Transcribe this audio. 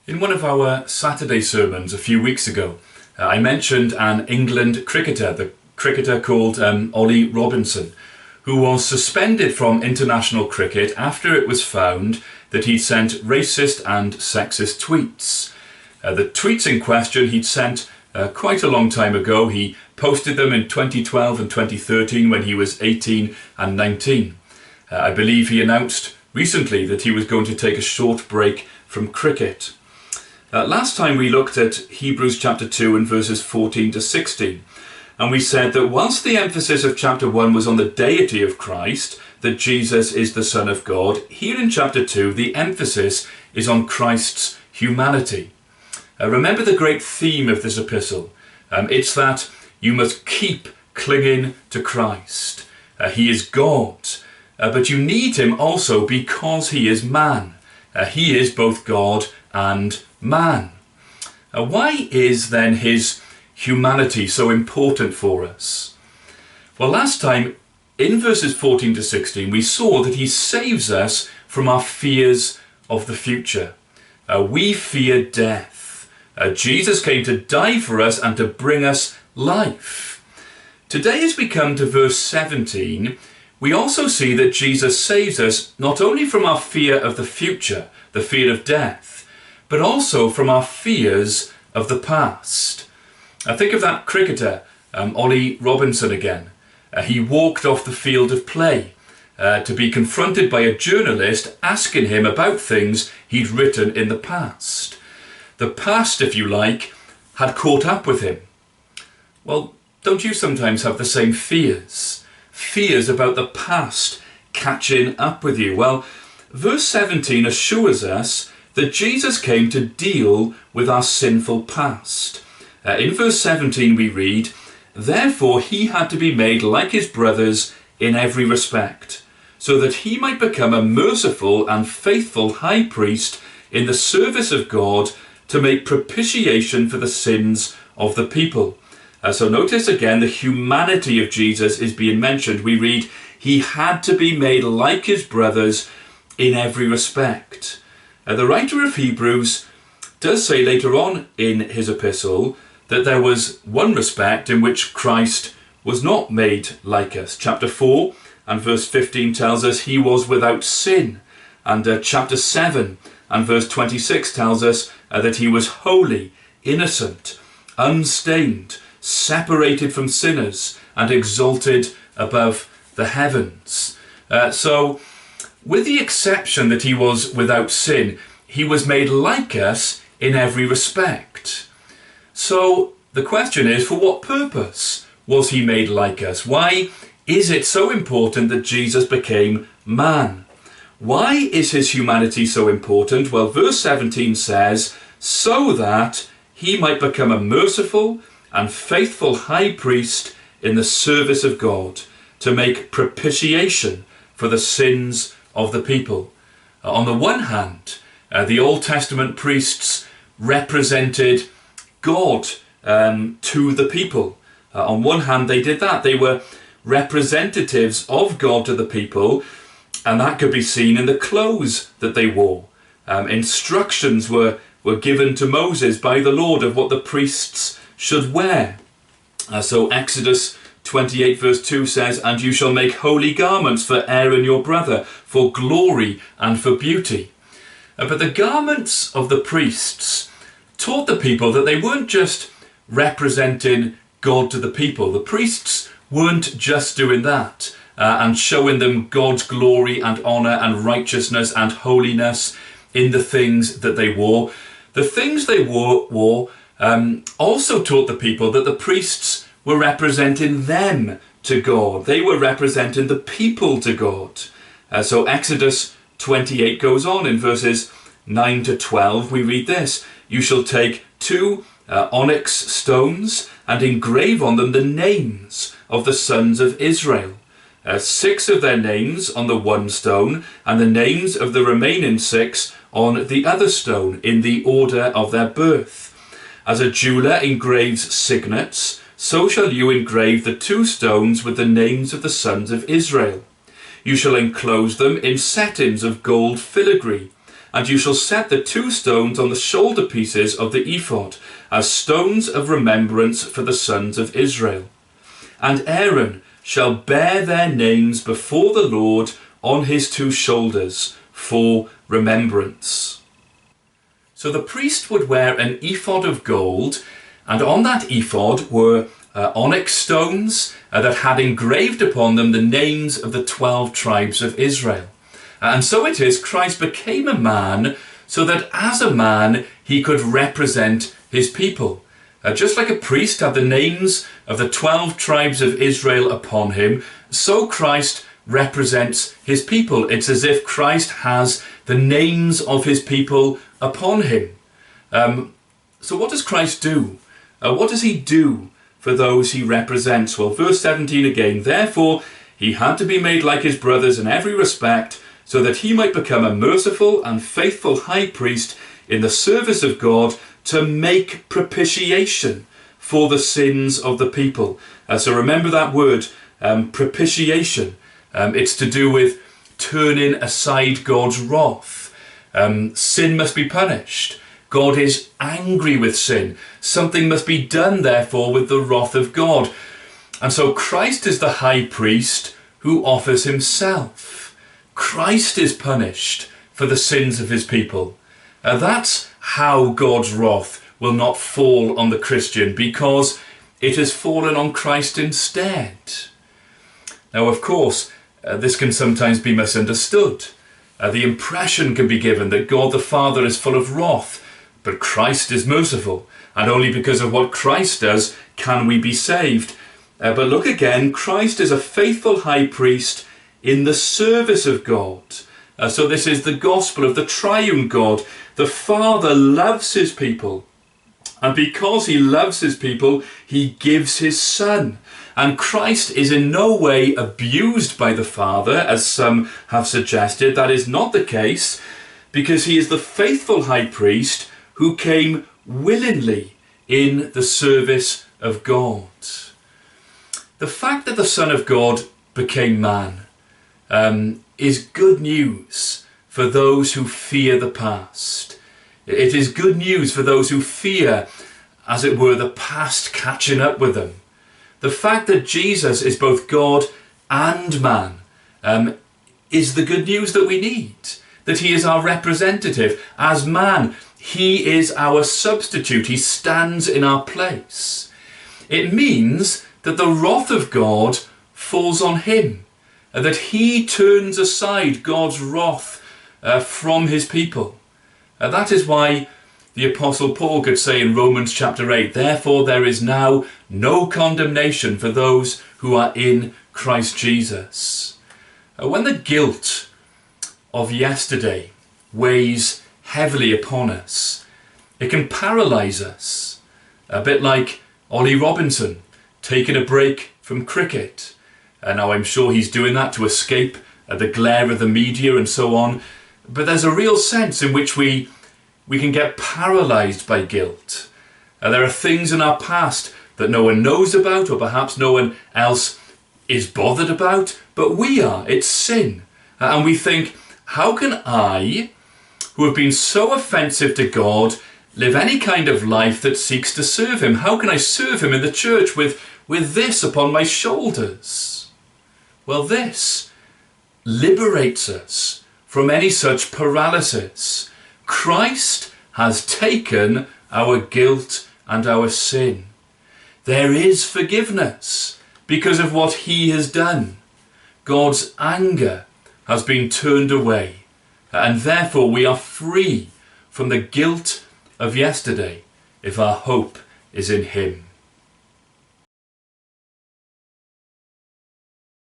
In one of our Saturday sermons a few weeks ago, I mentioned an England cricketer, the cricketer called Ollie Robinson, who was suspended from international cricket after it was found that he'd sent racist and sexist tweets. The tweets in question he'd sent quite a long time ago. He posted them in 2012 and 2013 when he was 18 and 19. I believe he announced recently that he was going to take a short break from cricket. Last time we looked at Hebrews chapter 2 and verses 14 to 16, and we said that whilst the emphasis of chapter 1 was on the deity of Christ, that Jesus is the Son of God, here in chapter 2 the emphasis is on Christ's humanity. Remember the great theme of this epistle. It's that you must keep clinging to Christ. He is God, but you need him also because he is man. He is both God and man. Why is then his humanity so important for us? Well, last time in verses 14 to 16 we saw that he saves us from our fears of the future. We fear death. Jesus came to die for us and to bring us life. Today, as we come to verse 17, we also see that Jesus saves us not only from our fear of the future, the fear of death, but also from our fears of the past. Think of that cricketer, Ollie Robinson again. He walked off the field of play to be confronted by a journalist asking him about things he'd written in the past. The past, if you like, had caught up with him. Well, don't you sometimes have the same fears? Fears about the past catching up with you? Well, verse 17 assures us that Jesus came to deal with our sinful past. In verse 17 we read, "Therefore he had to be made like his brothers in every respect, so that he might become a merciful and faithful high priest in the service of God to make propitiation for the sins of the people." So notice again the humanity of Jesus is being mentioned. We read, he had to be made like his brothers in every respect. The writer of Hebrews does say later on in his epistle that there was one respect in which Christ was not made like us. Chapter 4 and verse 15 tells us he was without sin. And chapter 7 and verse 26 tells us that he was holy, innocent, unstained, separated from sinners, and exalted above the heavens. So, with the exception that he was without sin, he was made like us in every respect. So, the question is, for what purpose was he made like us? Why is it so important that Jesus became man? Why is his humanity so important? Well, verse 17 says, so that he might become a merciful and faithful high priest in the service of God, to make propitiation for the sins of the people. On the one hand, the Old Testament priests represented God to the people. On one hand, they did that. They were representatives of God to the people, and that could be seen in the clothes that they wore. Instructions were given to Moses by the Lord of what the priests should wear. So Exodus 28 verse 2 says, "And you shall make holy garments for Aaron your brother, for glory and for beauty." But the garments of the priests taught the people that they weren't just representing God to the people. The priests weren't just doing that and showing them God's glory and honour and righteousness and holiness in the things that they wore. The things they wore also taught the people that the priests were representing them to God. They were representing the people to God. So Exodus 28 goes on in verses 9 to 12. We read this, "You shall take 2 onyx stones and engrave on them the names of the sons of Israel. 6 of their names on the one stone, and the names of the remaining 6 on the other stone, in the order of their birth. As a jeweler engraves signets, so shall you engrave the 2 stones with the names of the sons of Israel. You shall enclose them in settings of gold filigree, And you shall set the 2 stones on the shoulder pieces of the ephod, as stones of remembrance for the sons of Israel. And Aaron shall bear their names before the Lord on his 2 shoulders for remembrance. So the priest would wear an ephod of gold, and on that ephod were onyx stones that had engraved upon them the names of the 12 tribes of Israel. And so it is, Christ became a man so that as a man he could represent his people. Just like a priest had the names of the 12 tribes of Israel upon him, so Christ represents his people. It's as if Christ has the names of his people upon him. So what does Christ do? What does he do for those he represents? Well, verse 17 again, therefore he had to be made like his brothers in every respect, so that he might become a merciful and faithful high priest in the service of God to make propitiation for the sins of the people. So remember that word, propitiation. It's to do with turning aside God's wrath. Sin must be punished. God is angry with sin. Something must be done, therefore, with the wrath of God. And so Christ is the high priest who offers himself. Christ is punished for the sins of his people. That's how God's wrath will not fall on the Christian, because it has fallen on Christ instead. Now, of course, this can sometimes be misunderstood. The impression can be given that God the Father is full of wrath, but Christ is merciful, and only because of what Christ does can we be saved. But look again, Christ is a faithful high priest in the service of God. So this is the gospel of the triune God. The Father loves his people, and because he loves his people, he gives his Son. And Christ is in no way abused by the Father, as some have suggested. That is not the case, because he is the faithful high priest who came willingly in the service of God. The fact that the Son of God became man is good news for those who fear the past. It is good news for those who fear, as it were, the past catching up with them. The fact that Jesus is both God and man is the good news that we need, that he is our representative. As man, he is our substitute. He stands in our place. It means that the wrath of God falls on him, that he turns aside God's wrath from his people. That is why the Apostle Paul could say in Romans chapter 8, therefore there is now no condemnation for those who are in Christ Jesus. When the guilt of yesterday weighs heavily upon us, it can paralyse us, a bit like Ollie Robinson taking a break from cricket. Now I'm sure he's doing that to escape the glare of the media and so on, but there's a real sense in which we can get paralysed by guilt. There are things in our past that no one knows about, or perhaps no one else is bothered about, but we are. It's sin. And we think, how can I, who have been so offensive to God, live any kind of life that seeks to serve him? How can I serve him in the church with this upon my shoulders? Well, this liberates us from any such paralysis. Christ has taken our guilt and our sin. There is forgiveness because of what he has done. God's anger has been turned away, and therefore we are free from the guilt of yesterday if our hope is in him.